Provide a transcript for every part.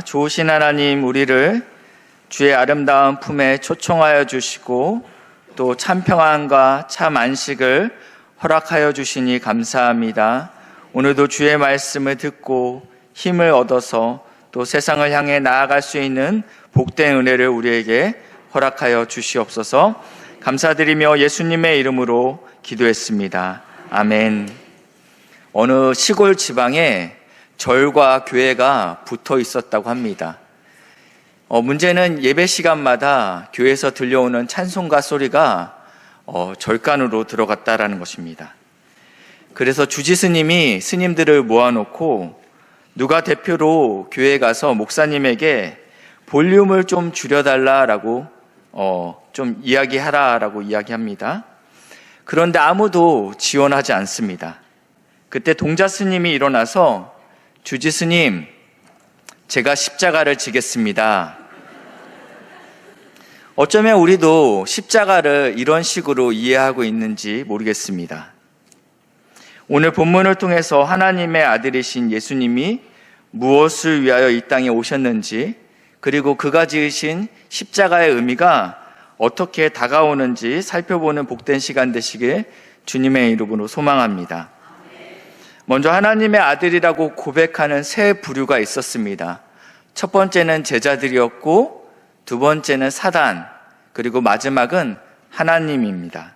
좋으신 하나님, 우리를 주의 아름다운 품에 초청하여 주시고 또 참 평안과 참 안식을 허락하여 주시니 감사합니다. 오늘도 주의 말씀을 듣고 힘을 얻어서 또 세상을 향해 나아갈 수 있는 복된 은혜를 우리에게 허락하여 주시옵소서. 감사드리며 예수님의 이름으로 기도했습니다. 아멘. 어느 시골 지방에 절과 교회가 붙어 있었다고 합니다. 문제는 예배 시간마다 교회에서 들려오는 찬송가 소리가 절간으로 들어갔다라는 것입니다. 그래서 주지스님이 스님들을 모아놓고 누가 대표로 교회에 가서 목사님에게 볼륨을 좀 줄여달라라고 좀 이야기하라라고 이야기합니다. 그런데 아무도 지원하지 않습니다. 그때 동자 스님이 일어나서 주지스님, 제가 십자가를 지겠습니다. 어쩌면 우리도 십자가를 이런 식으로 이해하고 있는지 모르겠습니다. 오늘 본문을 통해서 하나님의 아들이신 예수님이 무엇을 위하여 이 땅에 오셨는지, 그리고 그가 지으신 십자가의 의미가 어떻게 다가오는지 살펴보는 복된 시간 되시길 주님의 이름으로 소망합니다. 먼저 하나님의 아들이라고 고백하는 세 부류가 있었습니다. 첫 번째는 제자들이었고, 두 번째는 사단, 그리고 마지막은 하나님입니다.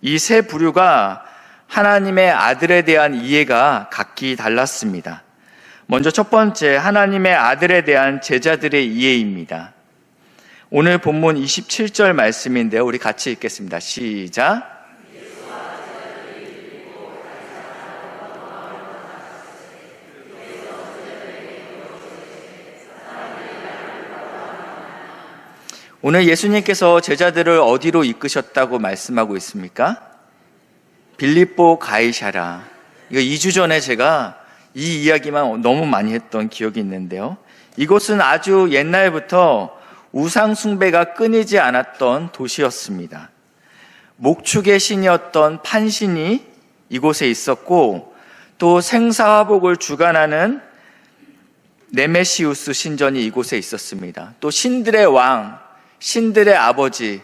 이 세 부류가 하나님의 아들에 대한 이해가 각기 달랐습니다. 먼저 첫 번째, 하나님의 아들에 대한 제자들의 이해입니다. 오늘 본문 27절 말씀인데요. 우리 같이 읽겠습니다. 시작. 오늘 예수님께서 제자들을 어디로 이끄셨다고 말씀하고 있습니까? 빌립보 가이사랴. 이거 2주 전에 제가 이 이야기만 너무 많이 했던 기억이 있는데요. 이곳은 아주 옛날부터 우상 숭배가 끊이지 않았던 도시였습니다. 목축의 신이었던 판신이 이곳에 있었고, 또 생사화복을 주관하는 네메시우스 신전이 이곳에 있었습니다. 또 신들의 왕, 신들의 아버지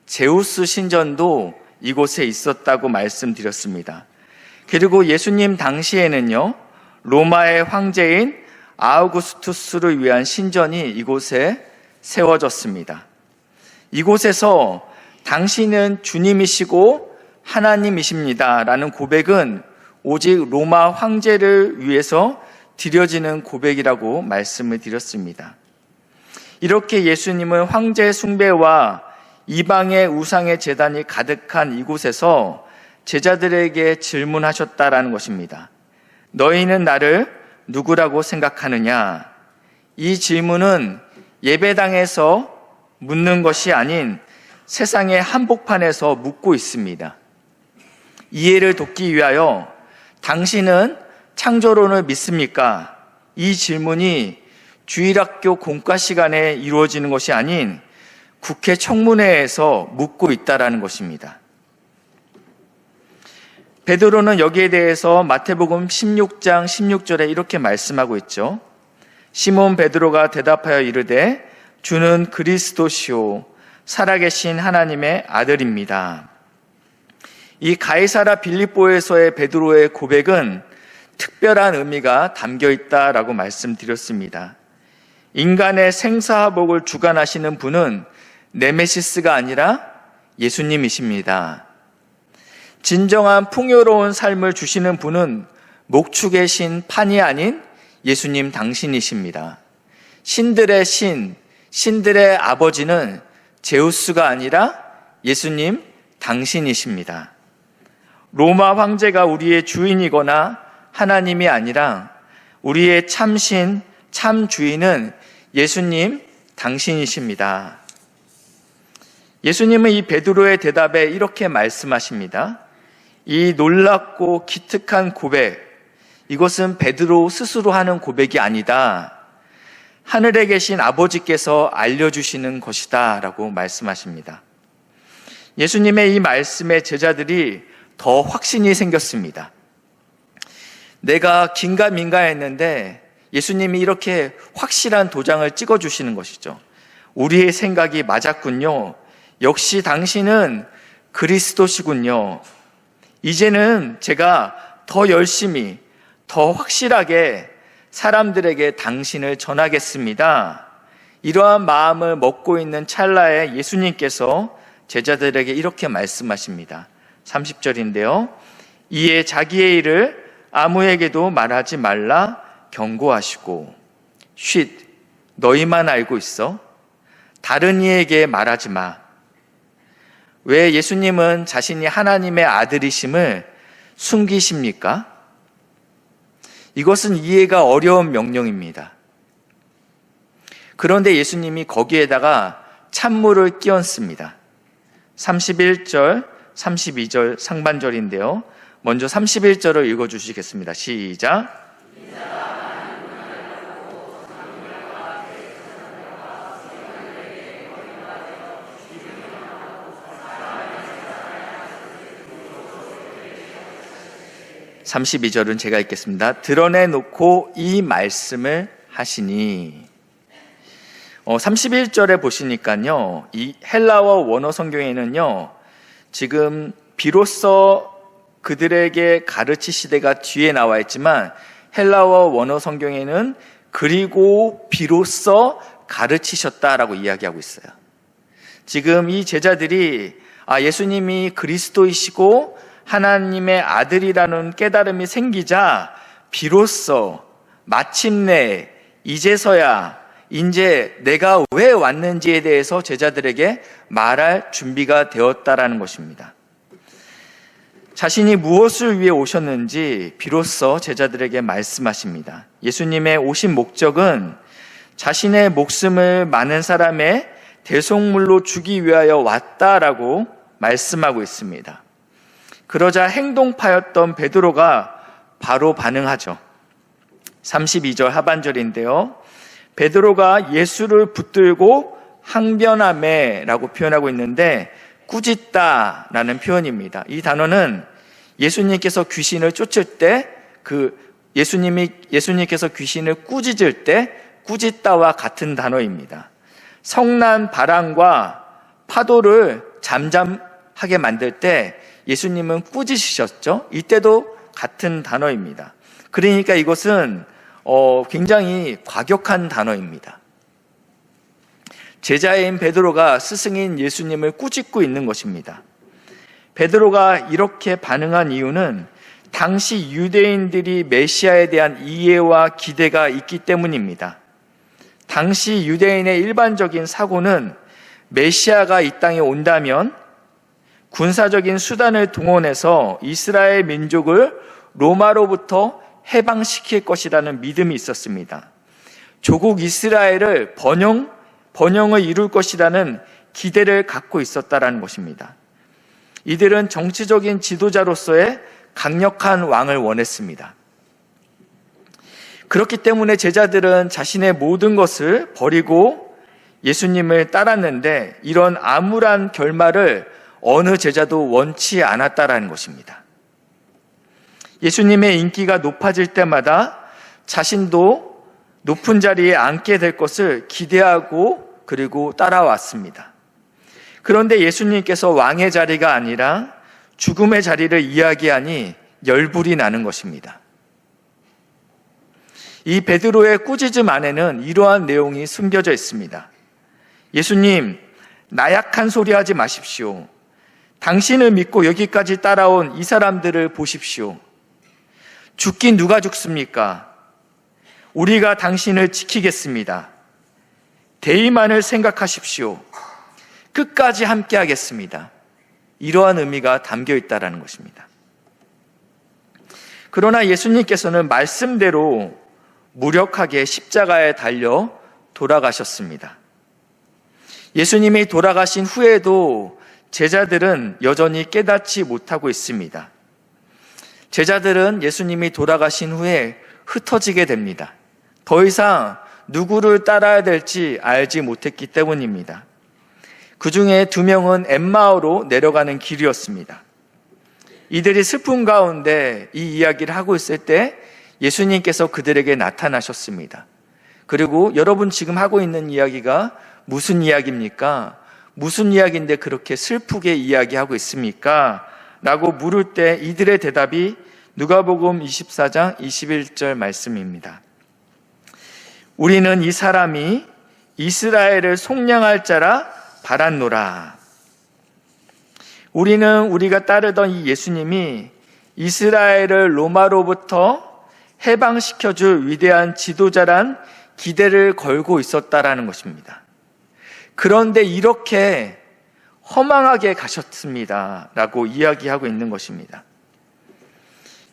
제우스 신전도 이곳에 있었다고 말씀드렸습니다. 그리고 예수님 당시에는요, 로마의 황제인 아우구스투스를 위한 신전이 이곳에 세워졌습니다. 이곳에서 당신은 주님이시고 하나님이십니다 라는 고백은 오직 로마 황제를 위해서 드려지는 고백이라고 말씀을 드렸습니다. 이렇게 예수님은 황제 숭배와 이방의 우상의 제단이 가득한 이곳에서 제자들에게 질문하셨다라는 것입니다. 너희는 나를 누구라고 생각하느냐? 이 질문은 예배당에서 묻는 것이 아닌 세상의 한복판에서 묻고 있습니다. 이해를 돕기 위하여 당신은 창조론을 믿습니까? 이 질문이 주일학교 공과 시간에 이루어지는 것이 아닌 국회 청문회에서 묻고 있다라는 것입니다. 베드로는 여기에 대해서 마태복음 16장 16절에 이렇게 말씀하고 있죠. 시몬 베드로가 대답하여 이르되 주는 그리스도시요 살아계신 하나님의 아들입니다. 이 가이사랴 빌립보에서의 베드로의 고백은 특별한 의미가 담겨 있다라고 말씀드렸습니다. 인간의 생사화복을 주관하시는 분은 네메시스가 아니라 예수님이십니다. 진정한 풍요로운 삶을 주시는 분은 목축의 신 판이 아닌 예수님 당신이십니다. 신들의 신, 신들의 아버지는 제우스가 아니라 예수님 당신이십니다. 로마 황제가 우리의 주인이거나 하나님이 아니라 우리의 참신, 참 주인은 예수님 당신이십니다. 예수님은 이 베드로의 대답에 이렇게 말씀하십니다. 이 놀랍고 기특한 고백, 이것은 베드로 스스로 하는 고백이 아니다. 하늘에 계신 아버지께서 알려주시는 것이다 라고 말씀하십니다. 예수님의 이 말씀에 제자들이 더 확신이 생겼습니다. 내가 긴가민가했는데 예수님이 이렇게 확실한 도장을 찍어주시는 것이죠. 우리의 생각이 맞았군요. 역시 당신은 그리스도시군요. 이제는 제가 더 열심히, 더 확실하게 사람들에게 당신을 전하겠습니다. 이러한 마음을 먹고 있는 찰나에 예수님께서 제자들에게 이렇게 말씀하십니다. 30절인데요. 이에 자기의 일을 아무에게도 말하지 말라 경고하시고, 쉿, 너희만 알고 있어? 다른 이에게 말하지 마. 왜 예수님은 자신이 하나님의 아들이심을 숨기십니까? 이것은 이해가 어려운 명령입니다. 그런데 예수님이 거기에다가 찬물을 끼얹습니다. 31절, 32절 상반절인데요. 먼저 31절을 읽어주시겠습니다. 시작. 32절은 제가 읽겠습니다. 드러내놓고 이 말씀을 하시니. 31절에 보시니까요, 이 헬라어 원어 성경에는요, 지금 비로소 그들에게 가르치시되가 뒤에 나와 있지만 헬라어 원어 성경에는 그리고 비로소 가르치셨다라고 이야기하고 있어요. 지금 이 제자들이 예수님이 그리스도이시고 하나님의 아들이라는 깨달음이 생기자 비로소 마침내 이제서야 이제 내가 왜 왔는지에 대해서 제자들에게 말할 준비가 되었다라는 것입니다. 자신이 무엇을 위해 오셨는지 비로소 제자들에게 말씀하십니다. 예수님의 오신 목적은 자신의 목숨을 많은 사람의 대속물로 주기 위하여 왔다라고 말씀하고 있습니다. 그러자 행동파였던 베드로가 바로 반응하죠. 32절 하반절인데요. 베드로가 예수를 붙들고 항변하매라고 표현하고 있는데 꾸짖다라는 표현입니다. 이 단어는 예수님께서 귀신을 쫓을 때 예수님께서 귀신을 꾸짖을 때 꾸짖다와 같은 단어입니다. 성난 바람과 파도를 잠잠하게 만들 때 예수님은 꾸짖으셨죠. 이때도 같은 단어입니다. 그러니까 이것은 굉장히 과격한 단어입니다. 제자인 베드로가 스승인 예수님을 꾸짖고 있는 것입니다. 베드로가 이렇게 반응한 이유는 당시 유대인들이 메시아에 대한 이해와 기대가 있기 때문입니다. 당시 유대인의 일반적인 사고는 메시아가 이 땅에 온다면 군사적인 수단을 동원해서 이스라엘 민족을 로마로부터 해방시킬 것이라는 믿음이 있었습니다. 조국 이스라엘을 번영을 이룰 것이라는 기대를 갖고 있었다라는 것입니다. 이들은 정치적인 지도자로서의 강력한 왕을 원했습니다. 그렇기 때문에 제자들은 자신의 모든 것을 버리고 예수님을 따랐는데 이런 암울한 결말을 어느 제자도 원치 않았다라는 것입니다. 예수님의 인기가 높아질 때마다 자신도 높은 자리에 앉게 될 것을 기대하고 그리고 따라왔습니다. 그런데 예수님께서 왕의 자리가 아니라 죽음의 자리를 이야기하니 열불이 나는 것입니다. 이 베드로의 꾸짖음 안에는 이러한 내용이 숨겨져 있습니다. 예수님, 나약한 소리 하지 마십시오. 당신을 믿고 여기까지 따라온 이 사람들을 보십시오. 죽긴 누가 죽습니까? 우리가 당신을 지키겠습니다. 대의만을 생각하십시오. 끝까지 함께 하겠습니다. 이러한 의미가 담겨 있다는 것입니다. 그러나 예수님께서는 말씀대로 무력하게 십자가에 달려 돌아가셨습니다. 예수님이 돌아가신 후에도 제자들은 여전히 깨닫지 못하고 있습니다. 제자들은 예수님이 돌아가신 후에 흩어지게 됩니다. 더 이상 누구를 따라야 될지 알지 못했기 때문입니다. 그 중에 2명은 엠마오로 내려가는 길이었습니다. 이들이 슬픔 가운데 이 이야기를 하고 있을 때 예수님께서 그들에게 나타나셨습니다. 그리고 여러분 지금 하고 있는 이야기가 무슨 이야기입니까? 무슨 이야기인데 그렇게 슬프게 이야기하고 있습니까? 라고 물을 때 이들의 대답이 누가복음 24장 21절 말씀입니다. 우리는 이 사람이 이스라엘을 속량할 자라 바랐노라. 우리는 우리가 따르던 이 예수님이 이스라엘을 로마로부터 해방시켜줄 위대한 지도자란 기대를 걸고 있었다라는 것입니다. 그런데 이렇게 허망하게 가셨습니다. 라고 이야기하고 있는 것입니다.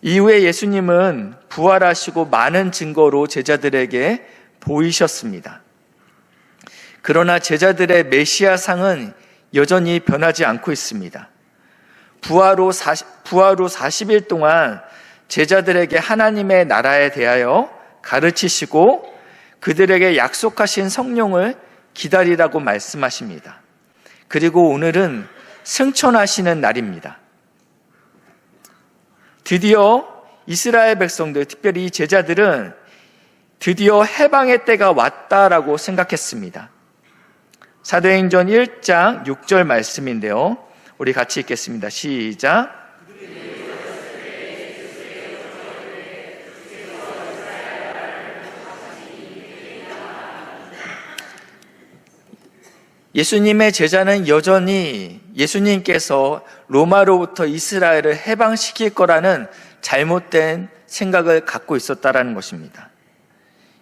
이후에 예수님은 부활하시고 많은 증거로 제자들에게 보이셨습니다. 그러나 제자들의 메시아상은 여전히 변하지 않고 있습니다. 부활 후 40일 동안 제자들에게 하나님의 나라에 대하여 가르치시고 그들에게 약속하신 성령을 기다리라고 말씀하십니다. 그리고 오늘은 승천하시는 날입니다. 드디어 이스라엘 백성들, 특별히 제자들은 드디어 해방의 때가 왔다라고 생각했습니다. 사도행전 1장 6절 말씀인데요. 우리 같이 읽겠습니다. 시작. 예수님의 제자는 여전히 예수님께서 로마로부터 이스라엘을 해방시킬 거라는 잘못된 생각을 갖고 있었다라는 것입니다.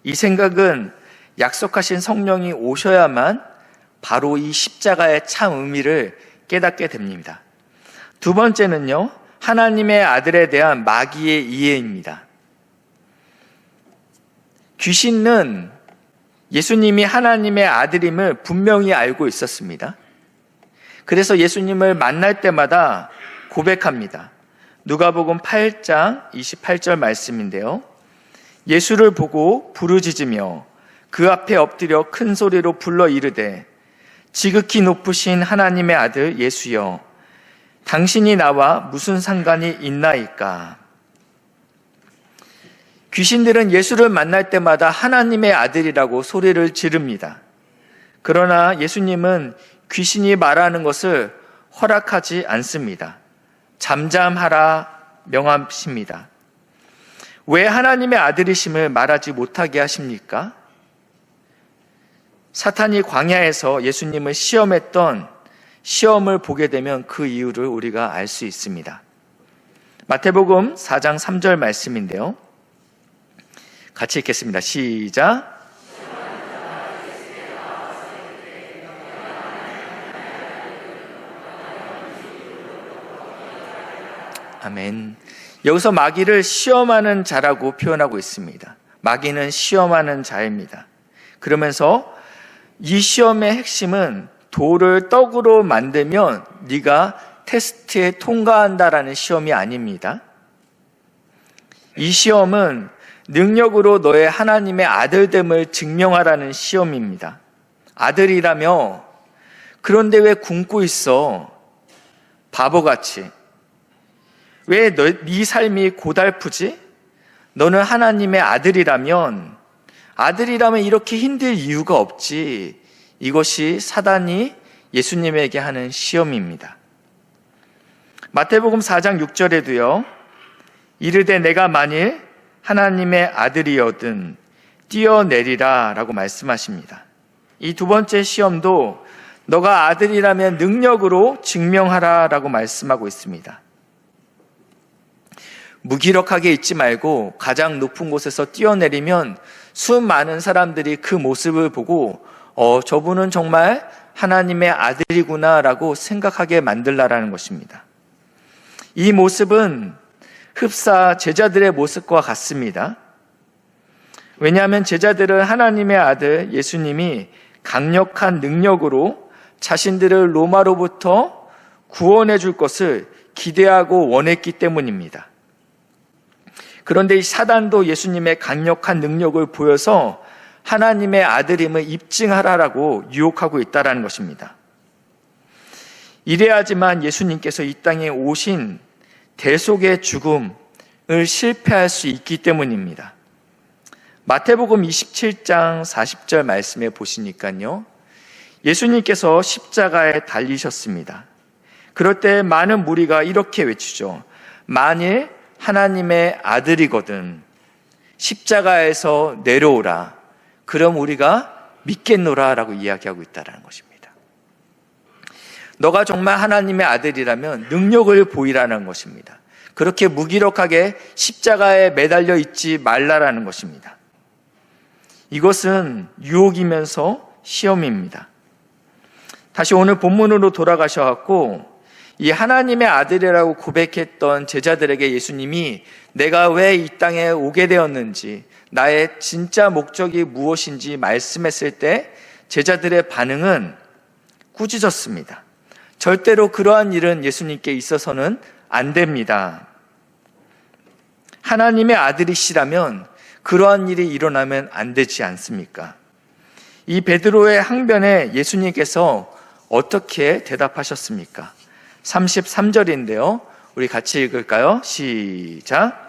이 생각은 약속하신 성령이 오셔야만 바로 이 십자가의 참 의미를 깨닫게 됩니다. 두 번째는요, 하나님의 아들에 대한 마귀의 이해입니다. 귀신은 예수님이 하나님의 아들임을 분명히 알고 있었습니다. 그래서 예수님을 만날 때마다 고백합니다. 누가복음 8장 28절 말씀인데요. 예수를 보고 부르짖으며 그 앞에 엎드려 큰 소리로 불러 이르되 지극히 높으신 하나님의 아들 예수여, 당신이 나와 무슨 상관이 있나이까? 귀신들은 예수를 만날 때마다 하나님의 아들이라고 소리를 지릅니다. 그러나 예수님은 귀신이 말하는 것을 허락하지 않습니다. 잠잠하라 명하십니다. 왜 하나님의 아들이심을 말하지 못하게 하십니까? 사탄이 광야에서 예수님을 시험했던 시험을 보게 되면 그 이유를 우리가 알 수 있습니다. 마태복음 4장 3절 말씀인데요. 같이 읽겠습니다. 시작. 아멘. 여기서 마귀를 시험하는 자라고 표현하고 있습니다. 마귀는 시험하는 자입니다. 그러면서 이 시험의 핵심은 돌을 떡으로 만들면 네가 테스트에 통과한다라는 시험이 아닙니다. 이 시험은 능력으로 너의 하나님의 아들됨을 증명하라는 시험입니다. 아들이라며 그런데 왜 굶고 있어? 바보같이. 왜 네 삶이 고달프지? 너는 하나님의 아들이라면 이렇게 힘들 이유가 없지. 이것이 사단이 예수님에게 하는 시험입니다. 마태복음 4장 6절에도요. 이르되 내가 만일 하나님의 아들이여든 뛰어내리라 라고 말씀하십니다. 이 두 번째 시험도 너가 아들이라면 능력으로 증명하라 라고 말씀하고 있습니다. 무기력하게 있지 말고 가장 높은 곳에서 뛰어내리면 수많은 사람들이 그 모습을 보고 저분은 정말 하나님의 아들이구나 라고 생각하게 만들라라는 것입니다. 이 모습은 흡사 제자들의 모습과 같습니다. 왜냐하면 제자들은 하나님의 아들 예수님이 강력한 능력으로 자신들을 로마로부터 구원해 줄 것을 기대하고 원했기 때문입니다. 그런데 이 사단도 예수님의 강력한 능력을 보여서 하나님의 아들임을 입증하라라고 유혹하고 있다는 것입니다. 이래야지만 예수님께서 이 땅에 오신 대속의 죽음, 실패할 수 있기 때문입니다. 마태복음 27장 40절 말씀에 보시니까요, 예수님께서 십자가에 달리셨습니다. 그럴 때 많은 무리가 이렇게 외치죠. 만일 하나님의 아들이거든 십자가에서 내려오라. 그럼 우리가 믿겠노라 라고 이야기하고 있다는 것입니다. 너가 정말 하나님의 아들이라면 능력을 보이라는 것입니다. 그렇게 무기력하게 십자가에 매달려 있지 말라라는 것입니다. 이것은 유혹이면서 시험입니다. 다시 오늘 본문으로 돌아가셔갖고 이 하나님의 아들이라고 고백했던 제자들에게 예수님이 내가 왜 이 땅에 오게 되었는지, 나의 진짜 목적이 무엇인지 말씀했을 때 제자들의 반응은 꾸짖었습니다. 절대로 그러한 일은 예수님께 있어서는 안 됩니다. 하나님의 아들이시라면 그러한 일이 일어나면 안 되지 않습니까? 이 베드로의 항변에 예수님께서 어떻게 대답하셨습니까? 33절인데요. 우리 같이 읽을까요? 시작.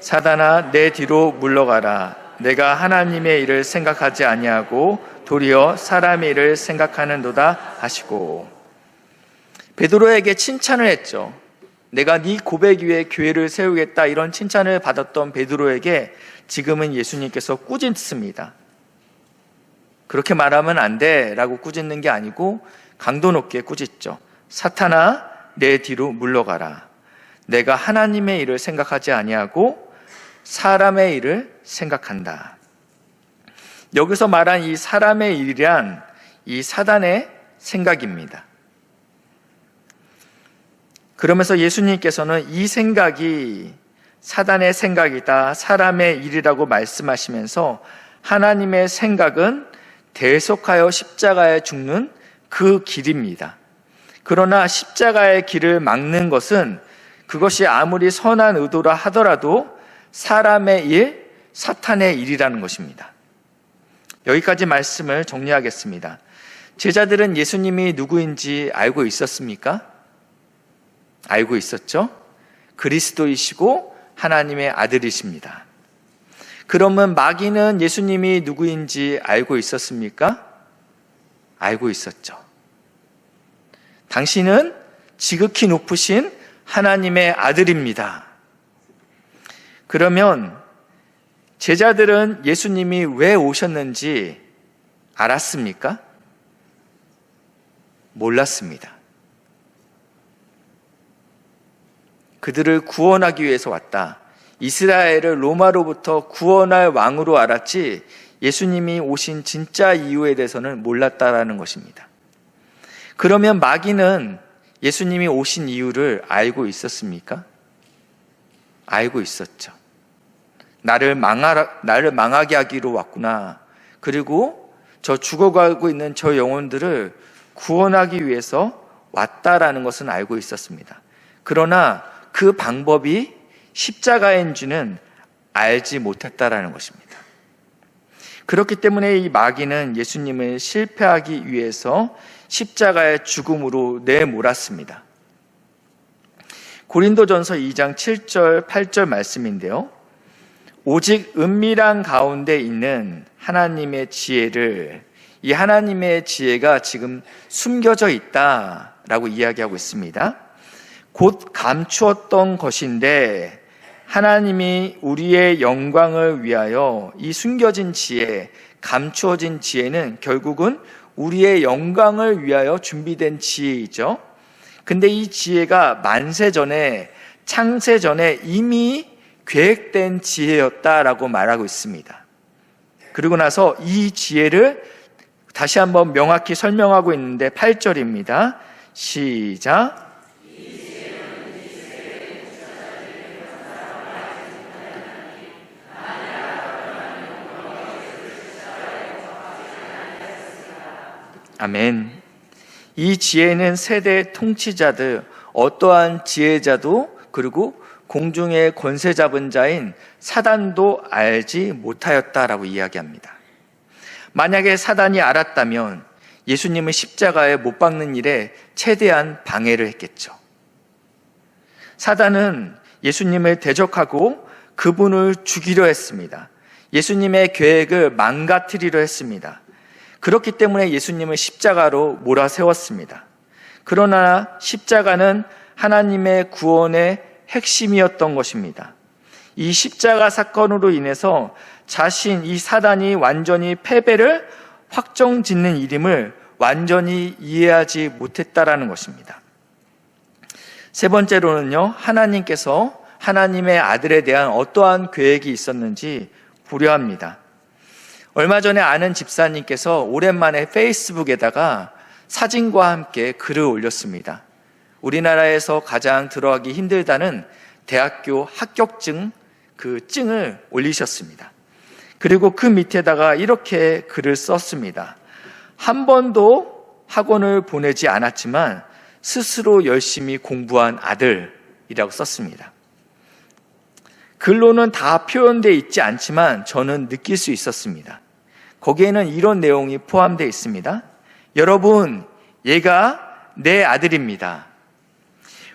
사단아, 내 뒤로 물러가라. 내가 하나님의 일을 생각하지 아니하고 도리어 사람의 일을 생각하는도다 하시고, 베드로에게 칭찬을 했죠. 내가 네 고백 위에 교회를 세우겠다, 이런 칭찬을 받았던 베드로에게 지금은 예수님께서 꾸짖습니다. 그렇게 말하면 안 돼 라고 꾸짖는 게 아니고 강도 높게 꾸짖죠. 사탄아, 내 뒤로 물러가라. 내가 하나님의 일을 생각하지 아니하고 사람의 일을 생각한다. 여기서 말한 이 사람의 일이란 이 사단의 생각입니다. 그러면서 예수님께서는 이 생각이 사단의 생각이다, 사람의 일이라고 말씀하시면서 하나님의 생각은 대속하여 십자가에 죽는 그 길입니다. 그러나 십자가의 길을 막는 것은 그것이 아무리 선한 의도라 하더라도 사람의 일, 사탄의 일이라는 것입니다. 여기까지 말씀을 정리하겠습니다. 제자들은 예수님이 누구인지 알고 있었습니까? 알고 있었죠? 그리스도이시고 하나님의 아들이십니다. 그러면 마귀는 예수님이 누구인지 알고 있었습니까? 알고 있었죠. 당신은 지극히 높으신 하나님의 아들입니다. 그러면 제자들은 예수님이 왜 오셨는지 알았습니까? 몰랐습니다. 그들을 구원하기 위해서 왔다. 이스라엘을 로마로부터 구원할 왕으로 알았지 예수님이 오신 진짜 이유에 대해서는 몰랐다라는 것입니다. 그러면 마귀는 예수님이 오신 이유를 알고 있었습니까? 알고 있었죠. 나를 망하게 하기로 왔구나. 그리고 저 죽어가고 있는 저 영혼들을 구원하기 위해서 왔다라는 것은 알고 있었습니다. 그러나 그 방법이 십자가인지는 알지 못했다라는 것입니다. 그렇기 때문에 이 마귀는 예수님을 실패하기 위해서 십자가의 죽음으로 내몰았습니다. 고린도전서 2장 7절 8절 말씀인데요. 오직 은밀한 가운데 있는 하나님의 지혜를, 이 하나님의 지혜가 지금 숨겨져 있다라고 이야기하고 있습니다. 곧 감추었던 것인데 하나님이 우리의 영광을 위하여 이 숨겨진 지혜, 감추어진 지혜는 결국은 우리의 영광을 위하여 준비된 지혜이죠. 근데 이 지혜가 만세 전에, 창세 전에 이미 계획된 지혜였다라고 말하고 있습니다. 그리고 나서 이 지혜를 다시 한번 명확히 설명하고 있는데 8절입니다. 시작. 아멘. 이 지혜는 세대 통치자들, 어떠한 지혜자도, 그리고 공중의 권세 잡은 자인 사단도 알지 못하였다라고 이야기합니다. 만약에 사단이 알았다면 예수님을 십자가에 못 박는 일에 최대한 방해를 했겠죠. 사단은 예수님을 대적하고 그분을 죽이려 했습니다. 예수님의 계획을 망가뜨리려 했습니다. 그렇기 때문에 예수님을 십자가로 몰아세웠습니다. 그러나 십자가는 하나님의 구원의 핵심이었던 것입니다. 이 십자가 사건으로 인해서 이 사단이 완전히 패배를 확정짓는 일임을 완전히 이해하지 못했다라는 것입니다. 세 번째로는요, 하나님께서 하나님의 아들에 대한 어떠한 계획이 있었는지 고려합니다. 얼마 전에 아는 집사님께서 오랜만에 페이스북에다가 사진과 함께 글을 올렸습니다. 우리나라에서 가장 들어가기 힘들다는 대학교 합격증 그 증을 올리셨습니다. 그리고 그 밑에다가 이렇게 글을 썼습니다. 한 번도 학원을 보내지 않았지만 스스로 열심히 공부한 아들이라고 썼습니다. 글로는 다 표현되어 있지 않지만 저는 느낄 수 있었습니다. 거기에는 이런 내용이 포함되어 있습니다. 여러분, 얘가 내 아들입니다.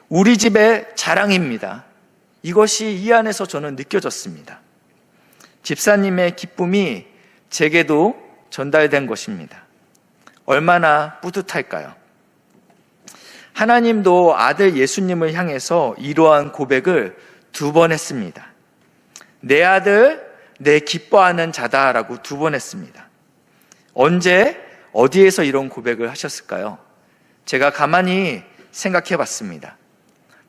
우리 집의 자랑입니다. 이것이 이 안에서 저는 느껴졌습니다. 집사님의 기쁨이 제게도 전달된 것입니다. 얼마나 뿌듯할까요? 하나님도 아들 예수님을 향해서 이러한 고백을 2번 했습니다. 내 아들, 내 기뻐하는 자다라고 2번 했습니다. 언제, 어디에서 이런 고백을 하셨을까요? 제가 가만히 생각해 봤습니다.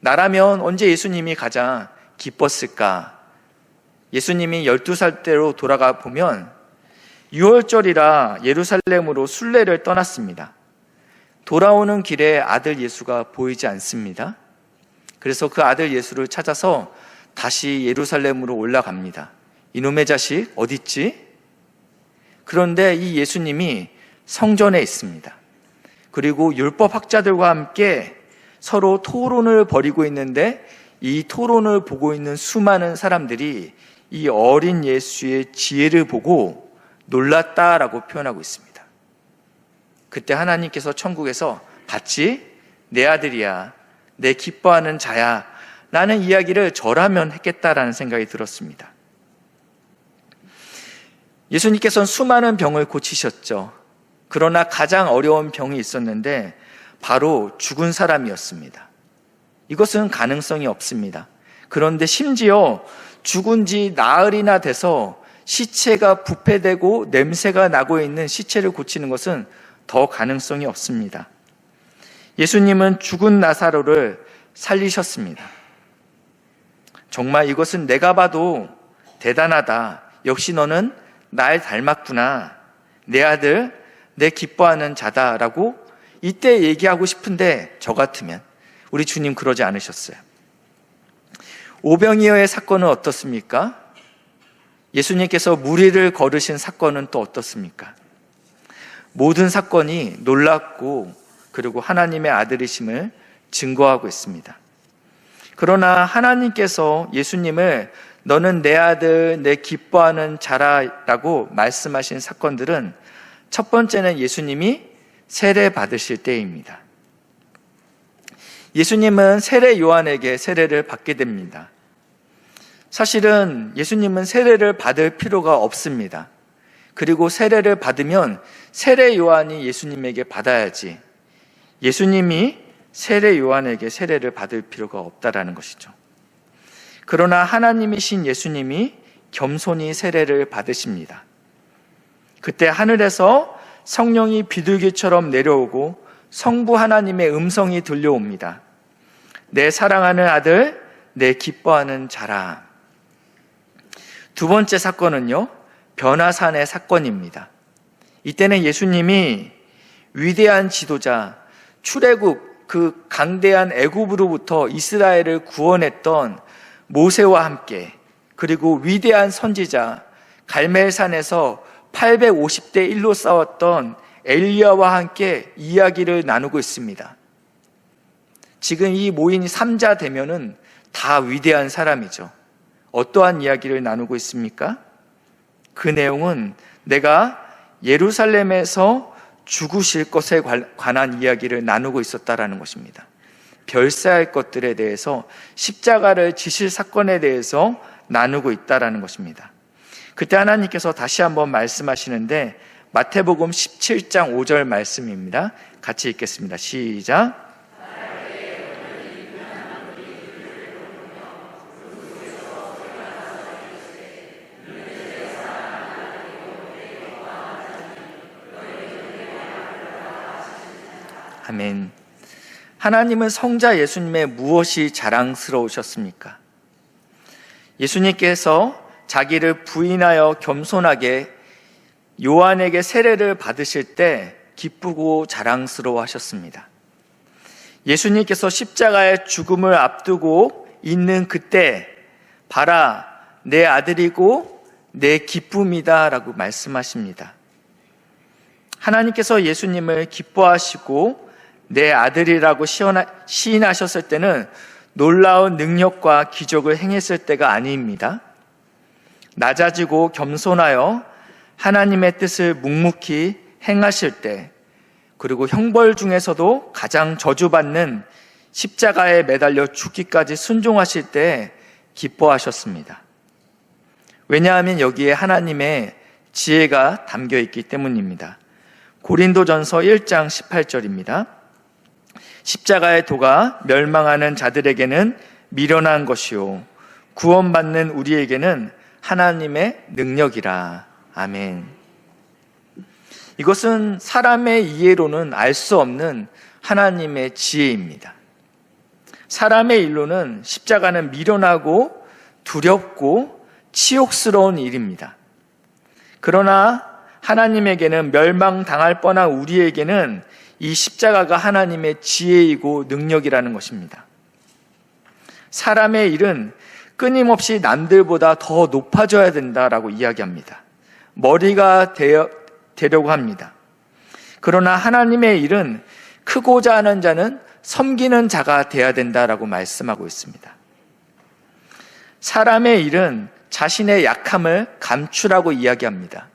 나라면 언제 예수님이 가장 기뻤을까? 예수님이 12살 때로 돌아가 보면 6월절이라 예루살렘으로 순례를 떠났습니다. 돌아오는 길에 아들 예수가 보이지 않습니다. 그래서 그 아들 예수를 찾아서 다시 예루살렘으로 올라갑니다. 이놈의 자식 어디 있지? 그런데 이 예수님이 성전에 있습니다. 그리고 율법학자들과 함께 서로 토론을 벌이고 있는데 이 토론을 보고 있는 수많은 사람들이 이 어린 예수의 지혜를 보고 놀랐다라고 표현하고 있습니다. 그때 하나님께서 천국에서 봤지? 내 아들이야. 내 기뻐하는 자야. 라는 이야기를 저라면 했겠다라는 생각이 들었습니다. 예수님께서는 수많은 병을 고치셨죠. 그러나 가장 어려운 병이 있었는데 바로 죽은 사람이었습니다. 이것은 가능성이 없습니다. 그런데 심지어 죽은 지 나흘이나 돼서 시체가 부패되고 냄새가 나고 있는 시체를 고치는 것은 더 가능성이 없습니다. 예수님은 죽은 나사로를 살리셨습니다. 정말 이것은 내가 봐도 대단하다. 역시 너는 날 닮았구나. 내 아들, 내 기뻐하는 자다라고 이때 얘기하고 싶은데 저 같으면 우리 주님 그러지 않으셨어요. 오병이어의 사건은 어떻습니까? 예수님께서 무리를 걸으신 사건은 또 어떻습니까? 모든 사건이 놀랍고 그리고 하나님의 아들이심을 증거하고 있습니다. 그러나 하나님께서 예수님을 너는 내 아들, 내 기뻐하는 자라라고 말씀하신 사건들은 첫 번째는 예수님이 세례 받으실 때입니다. 예수님은 세례 요한에게 세례를 받게 됩니다. 사실은 예수님은 세례를 받을 필요가 없습니다. 그리고 세례를 받으면 세례 요한이 예수님에게 받아야지 예수님이 세례 요한에게 세례를 받을 필요가 없다라는 것이죠. 그러나 하나님이신 예수님이 겸손히 세례를 받으십니다. 그때 하늘에서 성령이 비둘기처럼 내려오고 성부 하나님의 음성이 들려옵니다. 내 사랑하는 아들, 내 기뻐하는 자라. 두 번째 사건은요, 변화산의 사건입니다. 이때는 예수님이 위대한 지도자, 출애굽, 그 강대한 애굽으로부터 이스라엘을 구원했던 모세와 함께, 그리고 위대한 선지자 갈멜산에서 850대 1로 싸웠던 엘리야와 함께 이야기를 나누고 있습니다. 지금 이 모인 3자 대면은 다 위대한 사람이죠. 어떠한 이야기를 나누고 있습니까? 그 내용은 내가 예루살렘에서 죽으실 것에 관한 이야기를 나누고 있었다라는 것입니다. 별세할 것들에 대해서 십자가를 지실 사건에 대해서 나누고 있다라는 것입니다. 그때 하나님께서 다시 한번 말씀하시는데 마태복음 17장 5절 말씀입니다. 같이 읽겠습니다. 시작. 아멘. 하나님은 성자 예수님의 무엇이 자랑스러우셨습니까? 예수님께서 자기를 부인하여 겸손하게 요한에게 세례를 받으실 때 기쁘고 자랑스러워 하셨습니다. 예수님께서 십자가의 죽음을 앞두고 있는 그때 봐라 내 아들이고 내 기쁨이다 라고 말씀하십니다. 하나님께서 예수님을 기뻐하시고 내 아들이라고 시인하셨을 때는 놀라운 능력과 기적을 행했을 때가 아닙니다. 낮아지고 겸손하여 하나님의 뜻을 묵묵히 행하실 때, 그리고 형벌 중에서도 가장 저주받는 십자가에 매달려 죽기까지 순종하실 때 기뻐하셨습니다. 왜냐하면 여기에 하나님의 지혜가 담겨 있기 때문입니다. 고린도전서 1장 18절입니다. 십자가의 도가 멸망하는 자들에게는 미련한 것이요 구원받는 우리에게는 하나님의 능력이라. 아멘. 이것은 사람의 이해로는 알 수 없는 하나님의 지혜입니다. 사람의 일로는 십자가는 미련하고 두렵고 치욕스러운 일입니다. 그러나 하나님에게는 멸망당할 뻔한 우리에게는 이 십자가가 하나님의 지혜이고 능력이라는 것입니다. 사람의 일은 끊임없이 남들보다 더 높아져야 된다라고 이야기합니다. 머리가 되려고 합니다. 그러나 하나님의 일은 크고자 하는 자는 섬기는 자가 되어야 된다라고 말씀하고 있습니다. 사람의 일은 자신의 약함을 감추라고 이야기합니다.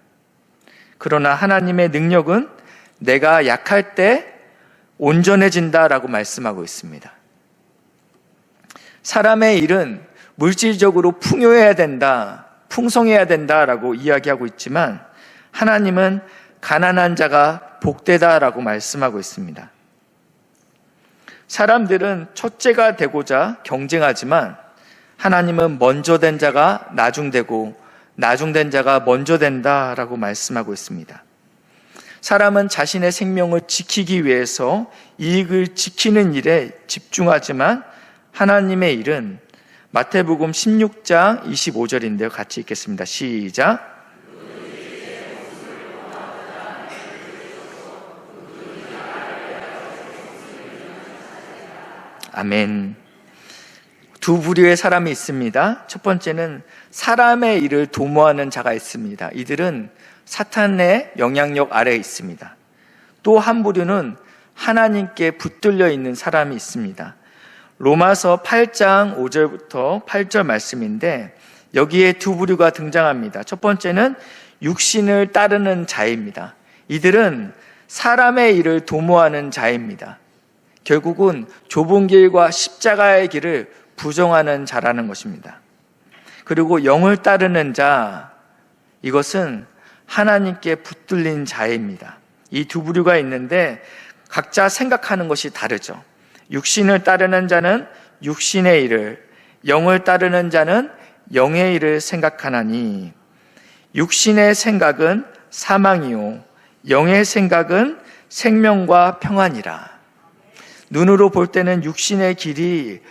그러나 하나님의 능력은 내가 약할 때 온전해진다라고 말씀하고 있습니다. 사람의 일은 물질적으로 풍요해야 된다, 풍성해야 된다라고 이야기하고 있지만 하나님은 가난한 자가 복되다라고 말씀하고 있습니다. 사람들은 첫째가 되고자 경쟁하지만 하나님은 먼저 된 자가 나중되고 나중된 자가 먼저 된다라고 말씀하고 있습니다. 사람은 자신의 생명을 지키기 위해서 이익을 지키는 일에 집중하지만 하나님의 일은 마태복음 16장 25절인데요. 같이 읽겠습니다. 시작. 아멘. 두 부류의 사람이 있습니다. 첫 번째는 사람의 일을 도모하는 자가 있습니다. 이들은 사탄의 영향력 아래에 있습니다. 또 한 부류는 하나님께 붙들려 있는 사람이 있습니다. 로마서 8장 5절부터 8절 말씀인데 여기에 두 부류가 등장합니다. 첫 번째는 육신을 따르는 자입니다. 이들은 사람의 일을 도모하는 자입니다. 결국은 좁은 길과 십자가의 길을 부정하는 자라는 것입니다. 그리고 영을 따르는 자, 이것은 하나님께 붙들린 자입니다. 이 두 부류가 있는데 각자 생각하는 것이 다르죠. 육신을 따르는 자는 육신의 일을, 영을 따르는 자는 영의 일을 생각하나니 육신의 생각은 사망이요 영의 생각은 생명과 평안이라. 눈으로 볼 때는 육신의 길이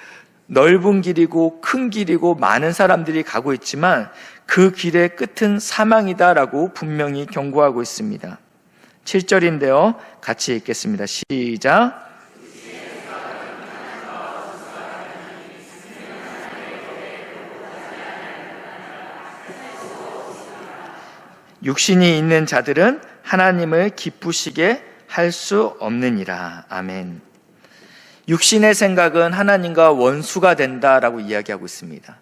넓은 길이고 큰 길이고 많은 사람들이 가고 있지만 그 길의 끝은 사망이다라고 분명히 경고하고 있습니다. 7절인데요. 같이 읽겠습니다. 시작. 육신이 있는 자들은 하나님을 기쁘시게 할 수 없느니라. 아멘. 육신의 생각은 하나님과 원수가 된다라고 이야기하고 있습니다.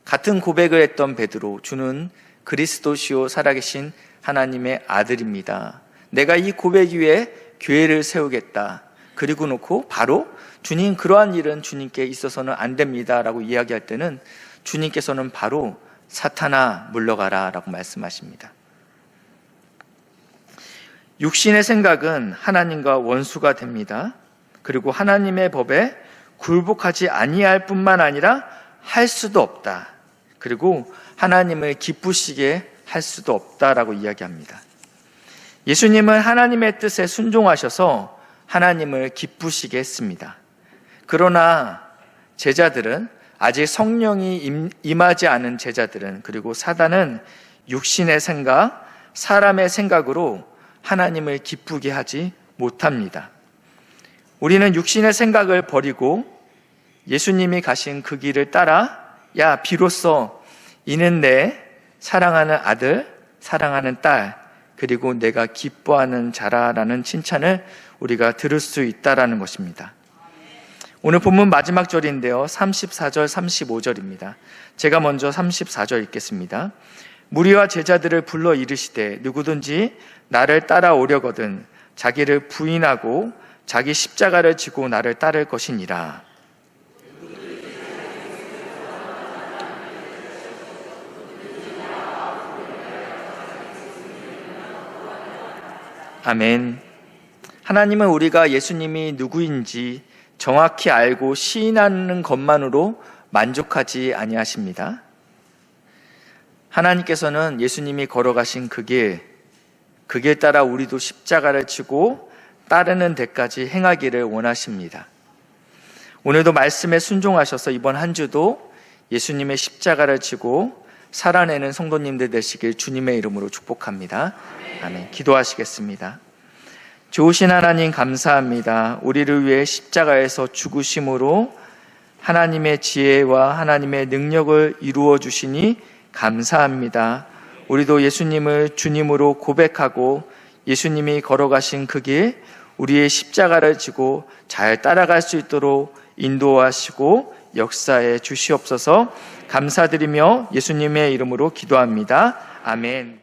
같은 고백을 했던 베드로, 주는 그리스도시요 살아계신 하나님의 아들입니다. 내가 이 고백 위에 교회를 세우겠다. 그리고 놓고 바로 주님, 그러한 일은 주님께 있어서는 안 됩니다 라고 이야기할 때는 주님께서는 바로 사탄아 물러가라 라고 말씀하십니다. 육신의 생각은 하나님과 원수가 됩니다. 그리고 하나님의 법에 굴복하지 아니할 뿐만 아니라 할 수도 없다. 그리고 하나님을 기쁘시게 할 수도 없다라고 이야기합니다. 예수님은 하나님의 뜻에 순종하셔서 하나님을 기쁘시게 했습니다. 그러나 제자들은, 아직 성령이 임하지 않은 제자들은, 그리고 사단은 육신의 생각, 사람의 생각으로 하나님을 기쁘게 하지 못합니다. 우리는 육신의 생각을 버리고 예수님이 가신 그 길을 따라, 야, 비로소 이는 내 사랑하는 아들, 사랑하는 딸, 그리고 내가 기뻐하는 자라라는 칭찬을 우리가 들을 수 있다라는 것입니다. 오늘 본문 마지막 절인데요, 34절, 35절입니다. 제가 먼저 34절 읽겠습니다. 무리와 제자들을 불러 이르시되 누구든지 나를 따라오려거든 자기를 부인하고 자기 십자가를 지고 나를 따를 것이니라. 아멘. 하나님은 우리가 예수님이 누구인지 정확히 알고 시인하는 것만으로 만족하지 아니하십니다. 하나님께서는 예수님이 걸어가신 그 길 따라 우리도 십자가를 지고 따르는 데까지 행하기를 원하십니다. 오늘도 말씀에 순종하셔서 이번 한 주도 예수님의 십자가를 지고 살아내는 성도님들 되시길 주님의 이름으로 축복합니다. 아멘. 기도하시겠습니다. 좋으신 하나님 감사합니다. 우리를 위해 십자가에서 죽으심으로 하나님의 지혜와 하나님의 능력을 이루어 주시니 감사합니다. 우리도 예수님을 주님으로 고백하고 예수님이 걸어가신 그 길, 우리의 십자가를 지고 잘 따라갈 수 있도록 인도하시고 역사해 주시옵소서. 감사드리며 예수님의 이름으로 기도합니다. 아멘.